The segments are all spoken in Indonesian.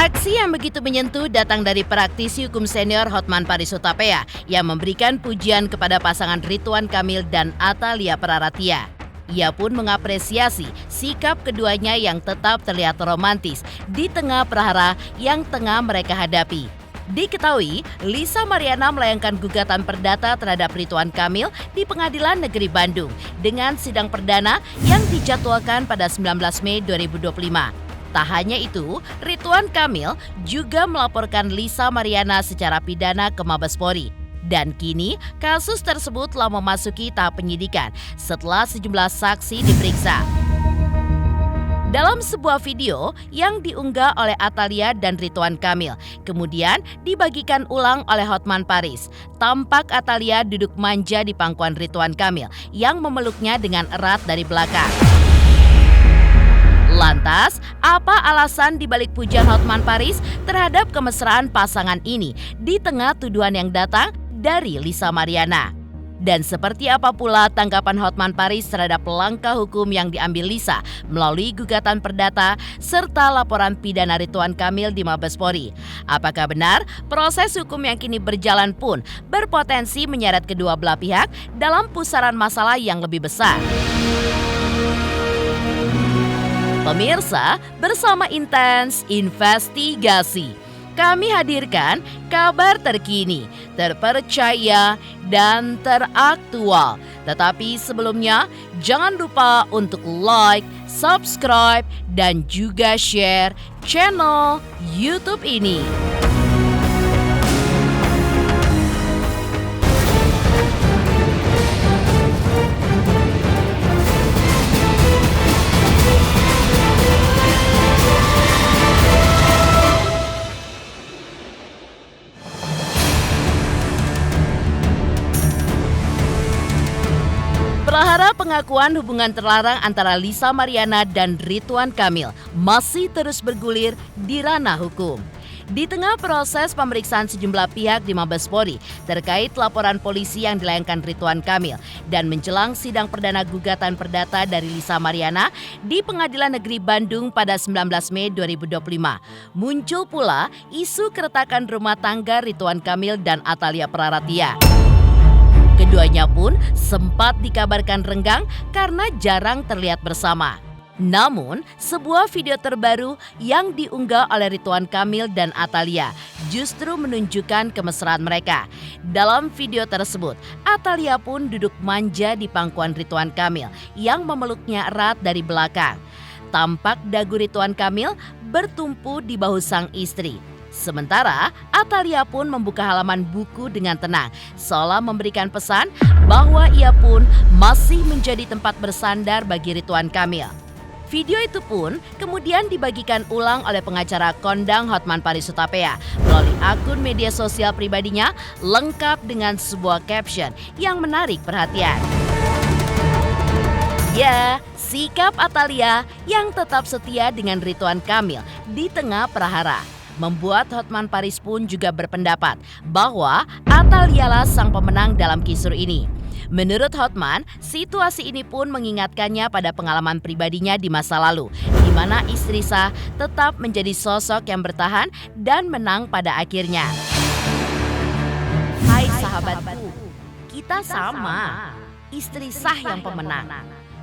Aksi yang begitu menyentuh datang dari praktisi hukum senior Hotman Paris Hutapea yang memberikan pujian kepada pasangan Ridwan Kamil dan Atalia Praratia. Ia pun mengapresiasi sikap keduanya yang tetap terlihat romantis di tengah prahara yang tengah mereka hadapi. Diketahui, Lisa Mariana melayangkan gugatan perdata terhadap Ridwan Kamil di Pengadilan Negeri Bandung dengan sidang perdana yang dijadwalkan pada 19 Mei 2025. Tak hanya itu, Ridwan Kamil juga melaporkan Lisa Mariana secara pidana ke Mabes Polri. Dan kini kasus tersebut telah memasuki tahap penyidikan setelah sejumlah saksi diperiksa. Dalam sebuah video yang diunggah oleh Atalia dan Ridwan Kamil, kemudian dibagikan ulang oleh Hotman Paris. Tampak Atalia duduk manja di pangkuan Ridwan Kamil yang memeluknya dengan erat dari belakang. Lantas, apa alasan dibalik pujian Hotman Paris terhadap kemesraan pasangan ini di tengah tuduhan yang datang dari Lisa Mariana? Dan seperti apa pula tanggapan Hotman Paris terhadap langkah hukum yang diambil Lisa melalui gugatan perdata serta laporan pidana Ridwan Kamil di Mabes Polri? Apakah benar proses hukum yang kini berjalan pun berpotensi menyeret kedua belah pihak dalam pusaran masalah yang lebih besar? Pemirsa, bersama Intens Investigasi, kami hadirkan kabar terkini, terpercaya, dan teraktual. Tetapi sebelumnya, jangan lupa untuk like, subscribe, dan juga share channel YouTube ini. Prahara pengakuan hubungan terlarang antara Lisa Mariana dan Ridwan Kamil masih terus bergulir di ranah hukum. Di tengah proses pemeriksaan sejumlah pihak di Mabes Polri terkait laporan polisi yang dilayangkan Ridwan Kamil dan menjelang sidang perdana gugatan perdata dari Lisa Mariana di Pengadilan Negeri Bandung pada 19 Mei 2025, muncul pula isu keretakan rumah tangga Ridwan Kamil dan Atalia Praratia. Keduanya pun sempat dikabarkan renggang karena jarang terlihat bersama. Namun, sebuah video terbaru yang diunggah oleh Ridwan Kamil dan Atalia justru menunjukkan kemesraan mereka. Dalam video tersebut, Atalia pun duduk manja di pangkuan Ridwan Kamil yang memeluknya erat dari belakang. Tampak dagu Ridwan Kamil bertumpu di bahu sang istri. Sementara, Atalia pun membuka halaman buku dengan tenang, seolah memberikan pesan bahwa ia pun masih menjadi tempat bersandar bagi Ridwan Kamil. Video itu pun kemudian dibagikan ulang oleh pengacara kondang Hotman Paris Hutapea melalui akun media sosial pribadinya lengkap dengan sebuah caption yang menarik perhatian. Ya, sikap Atalia yang tetap setia dengan Ridwan Kamil di tengah prahara membuat Hotman Paris pun juga berpendapat bahwa Atalialah sang pemenang dalam kisru ini. Menurut Hotman, situasi ini pun mengingatkannya pada pengalaman pribadinya di masa lalu, di mana istri sah tetap menjadi sosok yang bertahan dan menang pada akhirnya. Hai sahabatku, kita sama. Istri sah yang pemenang.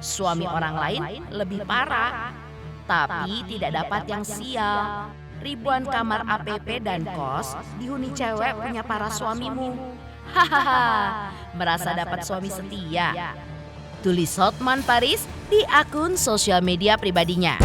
Suami orang lain lebih parah, tapi tidak dapat yang sial. Ribuan kamar APP dan kos dihuni cewek punya para suamimu. Hahaha, merasa dapat suami setia. Tulis Hotman Paris di akun sosial media pribadinya.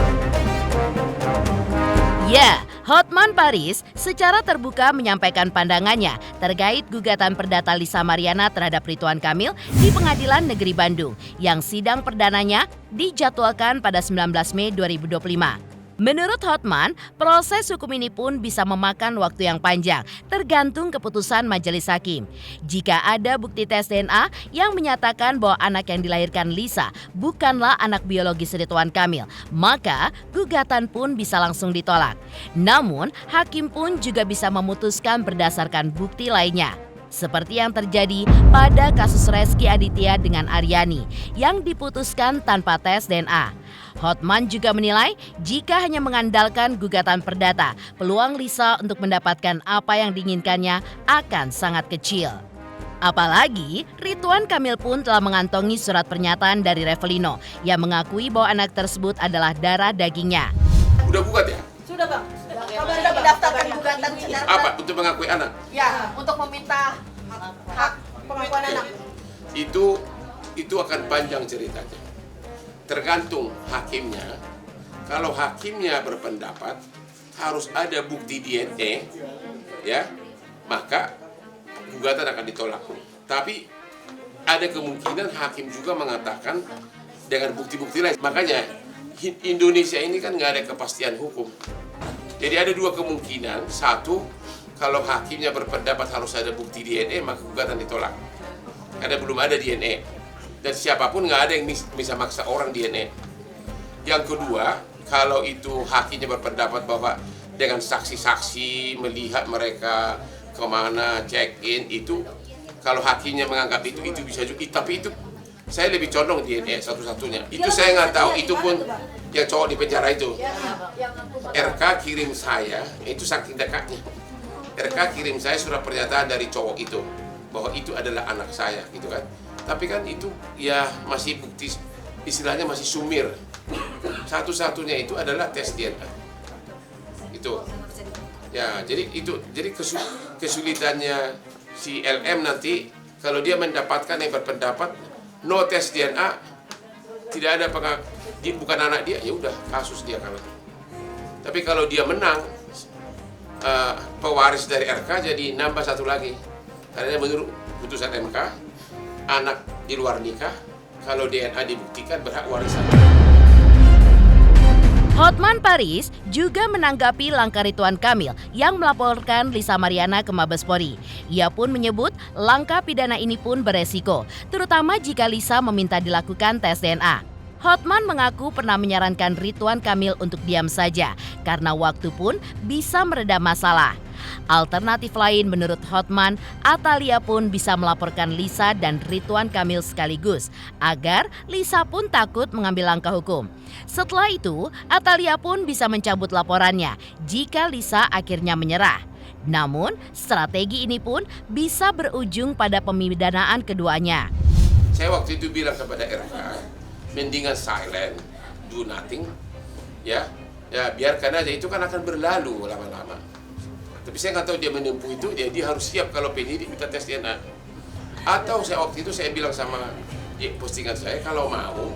Ya, Hotman Paris secara terbuka menyampaikan pandangannya terkait gugatan perdata Lisa Mariana terhadap Ridwan Kamil di Pengadilan Negeri Bandung yang sidang perdananya dijadwalkan pada 19 Mei 2025. Menurut Hotman, proses hukum ini pun bisa memakan waktu yang panjang, tergantung keputusan majelis hakim. Jika ada bukti tes DNA yang menyatakan bahwa anak yang dilahirkan Lisa bukanlah anak biologis Ridwan Kamil, maka gugatan pun bisa langsung ditolak. Namun, hakim pun juga bisa memutuskan berdasarkan bukti lainnya. Seperti yang terjadi pada kasus Rezky Aditya dengan Aryani yang diputuskan tanpa tes DNA. Hotman juga menilai jika hanya mengandalkan gugatan perdata, peluang Lisa untuk mendapatkan apa yang diinginkannya akan sangat kecil. Apalagi, Ridwan Kamil pun telah mengantongi surat pernyataan dari Revelino yang mengakui bahwa anak tersebut adalah darah dagingnya. Udah gugat ya? Sudah Bang. Sudah mendaftarkan gugatan secara Apa? Untuk mengakui anak? ya, untuk meminta hak pengakuan anak. Itu akan panjang ceritanya. Tergantung hakimnya. Kalau hakimnya berpendapat harus ada bukti DNA, ya, maka gugatan akan ditolak. Tapi ada kemungkinan hakim juga mengatakan dengan bukti-bukti lain. Makanya Indonesia ini kan nggak ada kepastian hukum. Jadi ada dua kemungkinan. Satu, kalau hakimnya berpendapat harus ada bukti DNA, maka gugatan ditolak. Karena belum ada DNA. Dan siapapun nggak ada yang bisa maksa orang DNA. Yang kedua, kalau itu hakimnya berpendapat bahwa dengan saksi-saksi melihat mereka kemana check-in, itu kalau hakimnya menganggap itu bisa juga. Tapi itu saya lebih condong DNA satu-satunya. Itu saya nggak tahu. Itu pun yang cowok di penjara itu. RK kirim saya, itu saking dekatnya. RK kirim saya surat pernyataan dari cowok itu bahwa itu adalah anak saya, gitu kan. Tapi kan itu ya masih bukti, istilahnya masih sumir. Satu-satunya itu adalah tes DNA. Itu. Ya, jadi kesulitannya si LM nanti kalau dia mendapatkan yang berpendapat no tes DNA, tidak ada bukan anak dia, ya udah kasus dia kalah. Tapi kalau dia menang, pewaris dari RK jadi nambah satu lagi. Karena menurut putusan MK, anak di luar nikah kalau DNA dibuktikan berhak warisan. Hotman Paris juga menanggapi langkah Ridwan Kamil yang melaporkan Lisa Mariana ke Mabes Polri. Ia pun menyebut langkah pidana ini pun beresiko, terutama jika Lisa meminta dilakukan tes DNA. Hotman mengaku pernah menyarankan Ridwan Kamil untuk diam saja karena waktu pun bisa meredam masalah. Alternatif lain menurut Hotman, Atalia pun bisa melaporkan Lisa dan Ridwan Kamil sekaligus agar Lisa pun takut mengambil langkah hukum. Setelah itu, Atalia pun bisa mencabut laporannya jika Lisa akhirnya menyerah. Namun, strategi ini pun bisa berujung pada pemidanaan keduanya. Saya waktu itu bilang kepada RK, mendingan silent, do nothing, ya biarkan aja, itu kan akan berlalu lama-lama. Tapi saya nggak tahu dia menempuh itu, dia harus siap kalau penyidik minta tes DNA. Atau waktu itu saya bilang sama postingan saya, kalau mau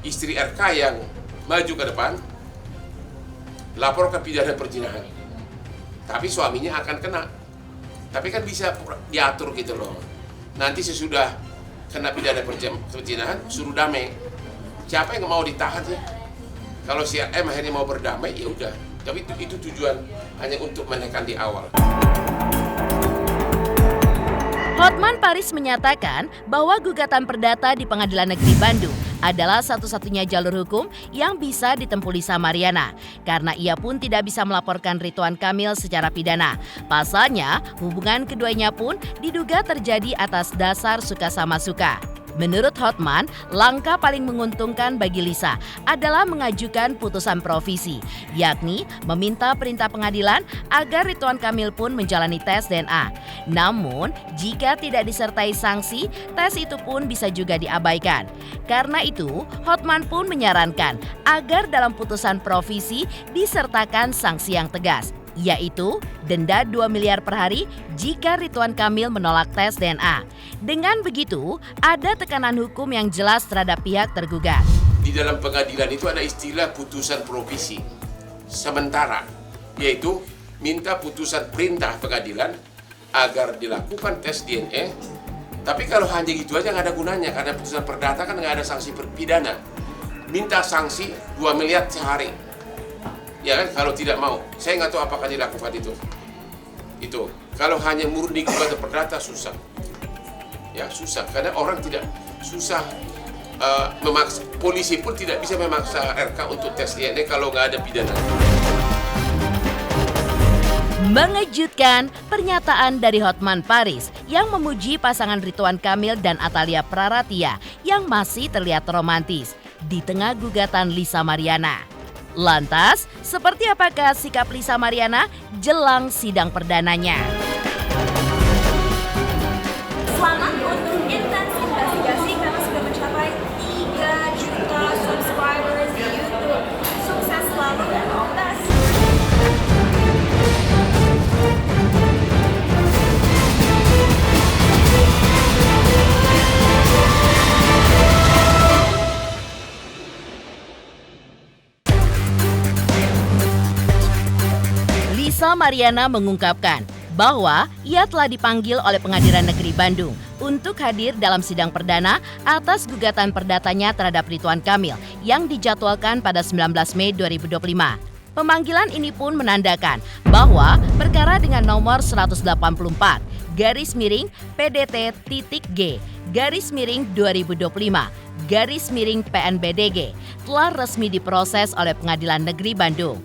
istri RK yang maju ke depan, lapor ke pidana perzinahan. Tapi suaminya akan kena. Tapi kan bisa diatur gitu loh. Nanti sesudah kena pidana perzinahan, suruh damai. Siapa yang mau ditahan sih? Kalau si RM akhirnya mau berdamai, ya udah. Tapi itu tujuan hanya untuk menekan di awal. Hotman Paris menyatakan bahwa gugatan perdata di Pengadilan Negeri Bandung adalah satu-satunya jalur hukum yang bisa ditempuh Lisa Mariana karena ia pun tidak bisa melaporkan Ridwan Kamil secara pidana. Pasalnya, hubungan keduanya pun diduga terjadi atas dasar suka sama suka. Menurut Hotman, langkah paling menguntungkan bagi Lisa adalah mengajukan putusan provisi, yakni meminta perintah pengadilan agar Ridwan Kamil pun menjalani tes DNA. Namun, jika tidak disertai sanksi, tes itu pun bisa juga diabaikan. Karena itu, Hotman pun menyarankan agar dalam putusan provisi disertakan sanksi yang tegas, yaitu denda 2 miliar per hari jika Ridwan Kamil menolak tes DNA. Dengan begitu, ada tekanan hukum yang jelas terhadap pihak tergugat. Di dalam pengadilan itu ada istilah putusan provisi sementara, yaitu minta putusan perintah pengadilan agar dilakukan tes DNA. Tapi kalau hanya gitu aja nggak ada gunanya, karena putusan perdata kan nggak ada sanksi pidana. Minta sanksi 2 miliar sehari. Ya kan, kalau tidak mau. Saya nggak tahu apakah dilakukan itu. Kalau hanya murni gugatan perdata susah. Ya susah, karena orang tidak susah memaksa. Polisi pun tidak bisa memaksa RK untuk tes DNA kalau nggak ada pidana. Mengejutkan pernyataan dari Hotman Paris yang memuji pasangan Ridwan Kamil dan Atalia Praratia yang masih terlihat romantis. di tengah gugatan Lisa Mariana. Lantas, seperti apakah sikap Lisa Mariana jelang sidang perdananya? Selamat untuk intens investigasi karena sudah mencapai 3 juta subscribers di YouTube. Sukses selalu dan all the best. Lisa Mariana mengungkapkan bahwa ia telah dipanggil oleh Pengadilan Negeri Bandung untuk hadir dalam sidang perdana atas gugatan perdatanya terhadap Ridwan Kamil yang dijadwalkan pada 19 Mei 2025. Pemanggilan ini pun menandakan bahwa perkara dengan nomor 184 garis miring PDT.G garis miring 2025 garis miring PNBDG telah resmi diproses oleh Pengadilan Negeri Bandung.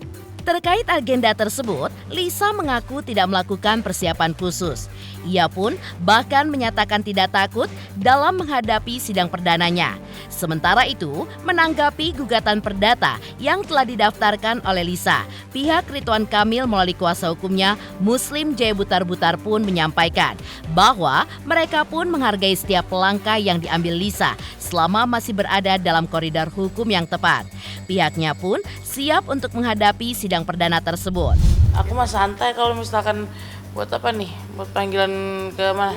Terkait agenda tersebut, Lisa mengaku tidak melakukan persiapan khusus. Ia pun bahkan menyatakan tidak takut dalam menghadapi sidang perdananya. Sementara itu, menanggapi gugatan perdata yang telah didaftarkan oleh Lisa, pihak Ridwan Kamil melalui kuasa hukumnya Muslim Jaya Butar-Butar pun menyampaikan bahwa mereka pun menghargai setiap langkah yang diambil Lisa selama masih berada dalam koridor hukum yang tepat. Pihaknya pun siap untuk menghadapi sidang perdana tersebut. Aku mah santai kalau misalkan buat apa nih? Buat panggilan ke mana?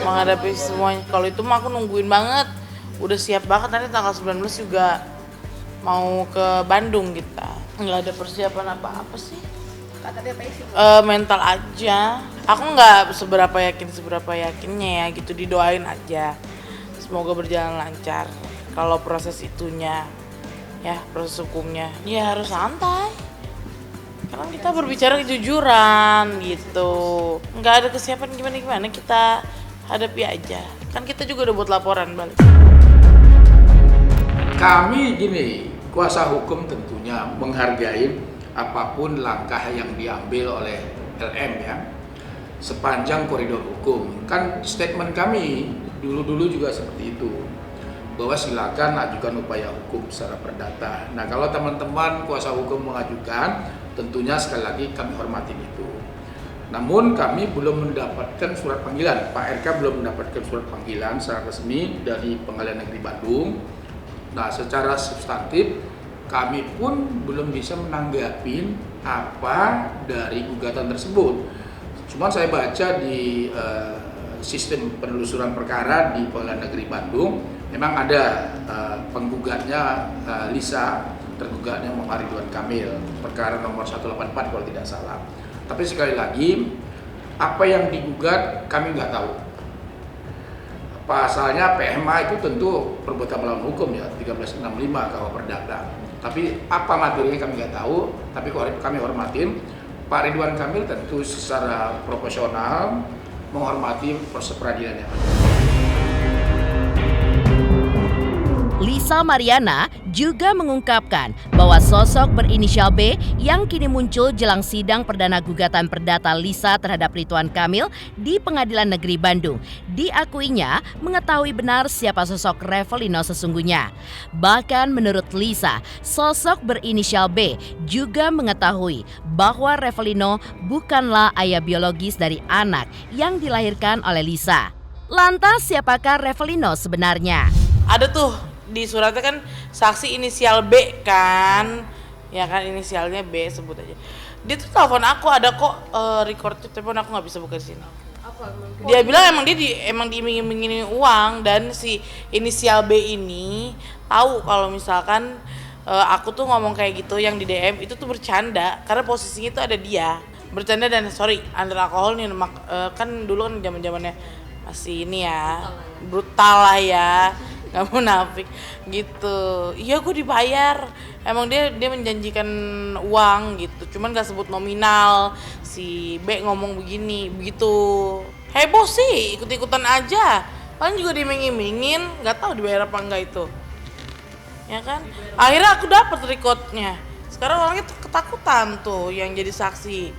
Menghadapi semuanya. Kalau itu mah aku nungguin banget. Udah siap banget, nanti tanggal 19 juga mau ke Bandung kita. Nggak ada persiapan apa-apa sih. Mental aja. Aku nggak seberapa yakinnya ya gitu, didoain aja. Semoga berjalan lancar. Kalau proses itunya, ya proses hukumnya, ya harus santai. Karena kita berbicara kejujuran gitu. Nggak ada kesiapan gimana kita hadapi aja. Kan kita juga udah buat laporan balik. Kami gini, kuasa hukum tentunya menghargai apapun langkah yang diambil oleh LM ya, sepanjang koridor hukum. Kan statement kami dulu juga seperti itu, bahwa silakan ajukan upaya hukum secara perdata. Nah, kalau teman-teman kuasa hukum mengajukan, tentunya sekali lagi kami hormatin itu. Namun kami belum mendapatkan surat panggilan, Pak RK belum mendapatkan surat panggilan secara resmi dari Pengadilan Negeri Bandung. Nah, secara substantif kami pun belum bisa menanggapi apa dari gugatan tersebut. Cuma saya baca di sistem penelusuran perkara di Pengadilan Negeri Bandung, memang ada penggugatnya Lisa, tergugatnya Muhammad Ridwan Kamil, perkara nomor 184 kalau tidak salah. Tapi sekali lagi, apa yang digugat kami nggak tahu. Pasalnya PMA itu tentu perbuatan melawan hukum ya, 1365 KUH Perdata. Tapi apa materinya kami nggak tahu, tapi kami hormatin. Pak Ridwan Kamil tentu secara proporsional menghormati proses peradilannya. Lisa Mariana juga mengungkapkan bahwa sosok berinisial B yang kini muncul jelang sidang perdana gugatan perdata Lisa terhadap Ridwan Kamil di Pengadilan Negeri Bandung diakuinya mengetahui benar siapa sosok Revelino sesungguhnya. Bahkan menurut Lisa, sosok berinisial B juga mengetahui bahwa Revelino bukanlah ayah biologis dari anak yang dilahirkan oleh Lisa. Lantas siapakah Revelino sebenarnya? Ada tuh di suratnya kan saksi inisial B kan, ya kan inisialnya B sebut aja. Dia tuh telepon aku, ada kok record telepon, aku nggak bisa buka di sini. Dia bilang emang emang diiming-imingin uang, dan si inisial B ini tahu kalau misalkan aku tuh ngomong kayak gitu yang di DM itu tuh bercanda, karena posisinya itu ada dia bercanda dan sorry under alkohol nih, kan dulu kan zaman-zamannya masih ini ya brutal lah ya, nggak munafik gitu. Iya gue dibayar, emang dia menjanjikan uang gitu, cuman nggak sebut nominal. Si B ngomong begini begitu, heboh sih, ikut-ikutan aja. Kan juga diiming-imingin, nggak tahu dibayar apa enggak itu, ya kan. Akhirnya aku dapat recordnya. Sekarang orangnya ketakutan tuh yang jadi saksi,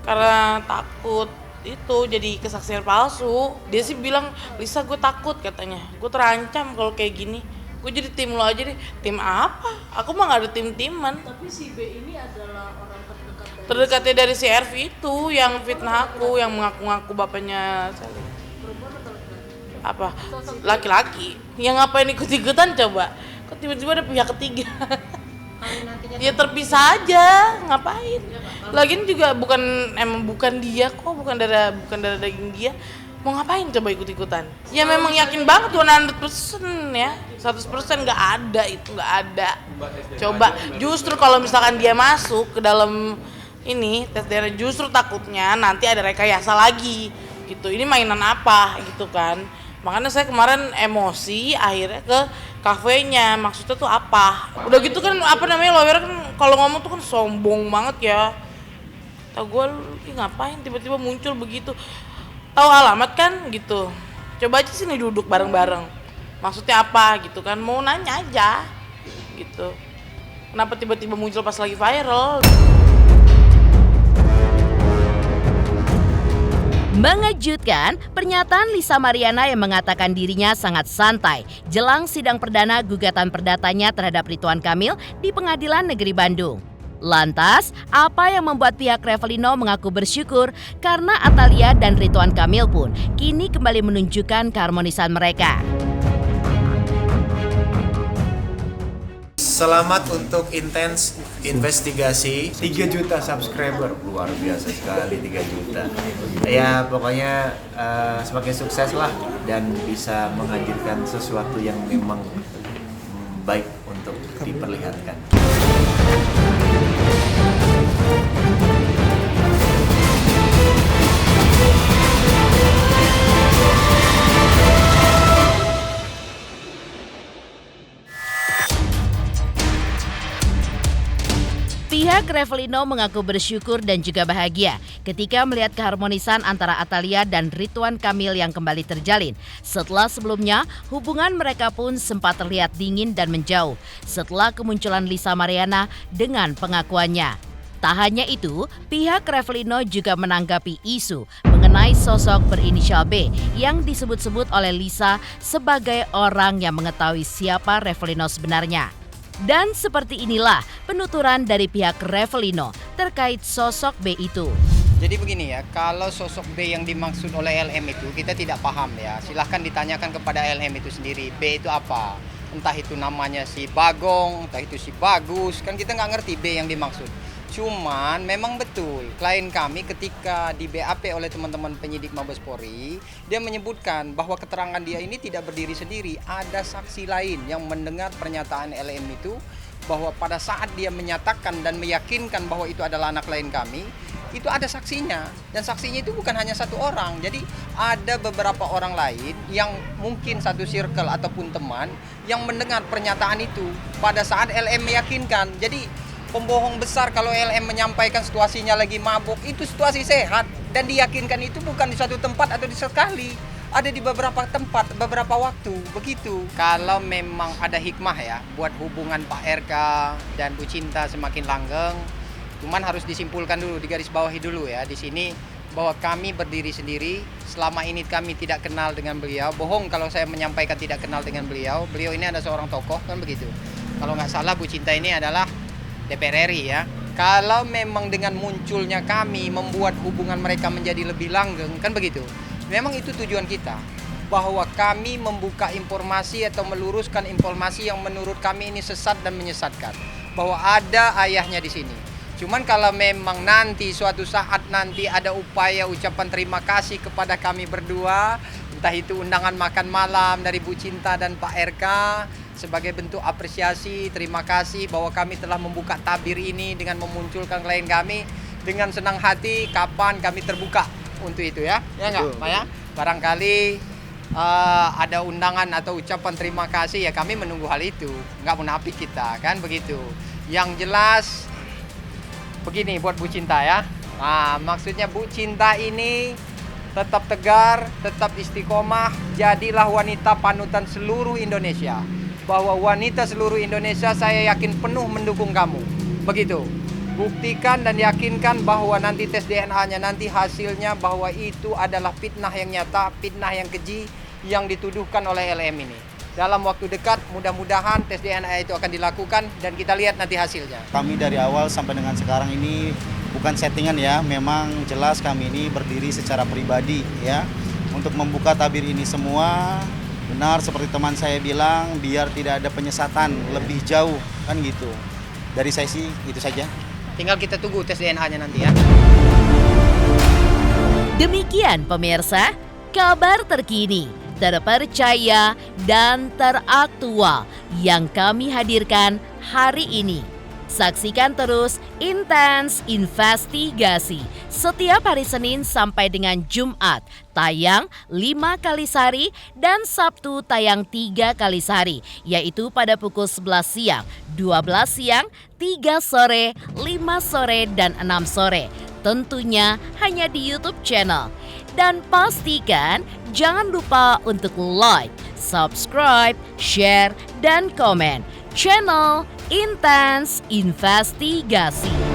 karena takut itu jadi kesaksian palsu. Dia sih bilang, Lisa gue takut katanya, gue terancam kalau kayak gini. Gue jadi tim lo aja deh. Tim apa? Aku mah nggak ada tim-timan. Tapi si B ini adalah orang Terdekatnya dari si RV itu yang fitnah aku, yang mengaku-ngaku bapaknya Sally. Apa? Laki-laki. Yang ngapain ikut-ikutan coba? Kok tiba-tiba ada pihak ketiga? Ya terpisah aja, ngapain? Lagian juga bukan dia kok, bukan darah daging dia. Mau ngapain coba ikut-ikutan? Ya memang yakin banget 100% ya. 100% nggak ada itu, nggak ada. Coba justru kalau misalkan dia masuk ke dalam ini tes DNA, justru takutnya nanti ada rekayasa lagi gitu. Ini mainan apa gitu kan? Makanya saya kemarin emosi akhirnya ke kafenya. Maksudnya tuh apa? Udah gitu kan lawyer kan kalau ngomong tuh kan sombong banget ya. Tahu gue ngapain tiba-tiba muncul begitu? Tahu alamat kan gitu. Coba aja sini duduk bareng-bareng. Maksudnya apa gitu kan? Mau nanya aja gitu. Kenapa tiba-tiba muncul pas lagi viral? Mengejutkan, pernyataan Lisa Mariana yang mengatakan dirinya sangat santai jelang sidang perdana gugatan perdatanya terhadap Ridwan Kamil di Pengadilan Negeri Bandung. Lantas, apa yang membuat pihak Revelino mengaku bersyukur karena Atalia dan Ridwan Kamil pun kini kembali menunjukkan keharmonisan mereka? Selamat untuk intens investigasi 3 juta subscriber, luar biasa sekali 3 juta. Ya pokoknya semakin sukses lah dan bisa menghadirkan sesuatu yang memang baik untuk diperlihatkan. Pihak Revelino mengaku bersyukur dan juga bahagia ketika melihat keharmonisan antara Atalia dan Ridwan Kamil yang kembali terjalin. Setelah sebelumnya, hubungan mereka pun sempat terlihat dingin dan menjauh setelah kemunculan Lisa Mariana dengan pengakuannya. Tak hanya itu, pihak Revelino juga menanggapi isu mengenai sosok berinisial B yang disebut-sebut oleh Lisa sebagai orang yang mengetahui siapa Revelino sebenarnya. Dan seperti inilah penuturan dari pihak Revelino terkait sosok B itu. Jadi begini ya, kalau sosok B yang dimaksud oleh LM itu kita tidak paham ya. Silahkan ditanyakan kepada LM itu sendiri, B itu apa? Entah itu namanya si Bagong, entah itu si Bagus, kan kita nggak ngerti B yang dimaksud. Cuman memang betul, klien kami ketika di BAP oleh teman-teman penyidik Mabes Polri, dia menyebutkan bahwa keterangan dia ini tidak berdiri sendiri. Ada saksi lain yang mendengar pernyataan LM itu, bahwa pada saat dia menyatakan dan meyakinkan bahwa itu adalah anak klien kami, itu ada saksinya. Dan saksinya itu bukan hanya satu orang, jadi ada beberapa orang lain yang mungkin satu circle ataupun teman yang mendengar pernyataan itu pada saat LM meyakinkan. Jadi pembohong besar kalau LM menyampaikan situasinya lagi mabuk, itu situasi sehat dan diyakinkan itu bukan di satu tempat atau di sekali, ada di beberapa tempat, beberapa waktu, begitu. Kalau memang ada hikmah ya buat hubungan Pak RK dan Bu Cinta semakin langgeng, cuman harus disimpulkan dulu, digarisbawahi dulu ya di sini bahwa kami berdiri sendiri. Selama ini kami tidak kenal dengan beliau. Bohong kalau saya menyampaikan tidak kenal dengan beliau. Beliau ini ada seorang tokoh kan begitu. Kalau nggak salah Bu Cinta ini adalah DPR RI ya. Kalau memang dengan munculnya kami membuat hubungan mereka menjadi lebih langgeng, kan begitu. Memang itu tujuan kita, bahwa kami membuka informasi atau meluruskan informasi yang menurut kami ini sesat dan menyesatkan, bahwa ada ayahnya di sini. Cuman kalau memang nanti suatu saat nanti ada upaya ucapan terima kasih kepada kami berdua, entah itu undangan makan malam dari Bu Cinta dan Pak RK, sebagai bentuk apresiasi, terima kasih bahwa kami telah membuka tabir ini dengan memunculkan klien kami, dengan senang hati, kapan kami terbuka untuk itu ya, ya nggak Pak ya? Barangkali ada undangan atau ucapan terima kasih ya, kami menunggu hal itu, nggak munafik kita kan begitu. Yang jelas begini buat Bu Cinta ya, nah maksudnya Bu Cinta ini tetap tegar, tetap istiqomah, jadilah wanita panutan seluruh Indonesia. Bahwa wanita seluruh Indonesia saya yakin penuh mendukung kamu. Begitu. Buktikan dan yakinkan bahwa nanti tes DNA-nya nanti hasilnya bahwa itu adalah fitnah yang nyata, fitnah yang keji yang dituduhkan oleh LM ini. dalam waktu dekat mudah-mudahan tes DNA itu akan dilakukan dan kita lihat nanti hasilnya. Kami dari awal sampai dengan sekarang ini bukan settingan ya, memang jelas kami ini berdiri secara pribadi ya untuk membuka tabir ini semua. Benar seperti teman saya bilang, biar tidak ada penyesatan lebih jauh kan gitu. Dari saya sih itu saja. Tinggal kita tunggu tes DNA-nya nanti ya. Demikian pemirsa, kabar terkini, terpercaya, dan teraktual yang kami hadirkan hari ini. Saksikan terus Intens Investigasi setiap hari Senin sampai dengan Jumat tayang 5 kali sehari dan Sabtu tayang 3 kali sehari, yaitu pada pukul 11 siang, 12 siang, 3 sore, 5 sore, dan 6 sore. Tentunya hanya di YouTube channel. Dan pastikan jangan lupa untuk like, subscribe, share, dan komen channel Intens Investigasi.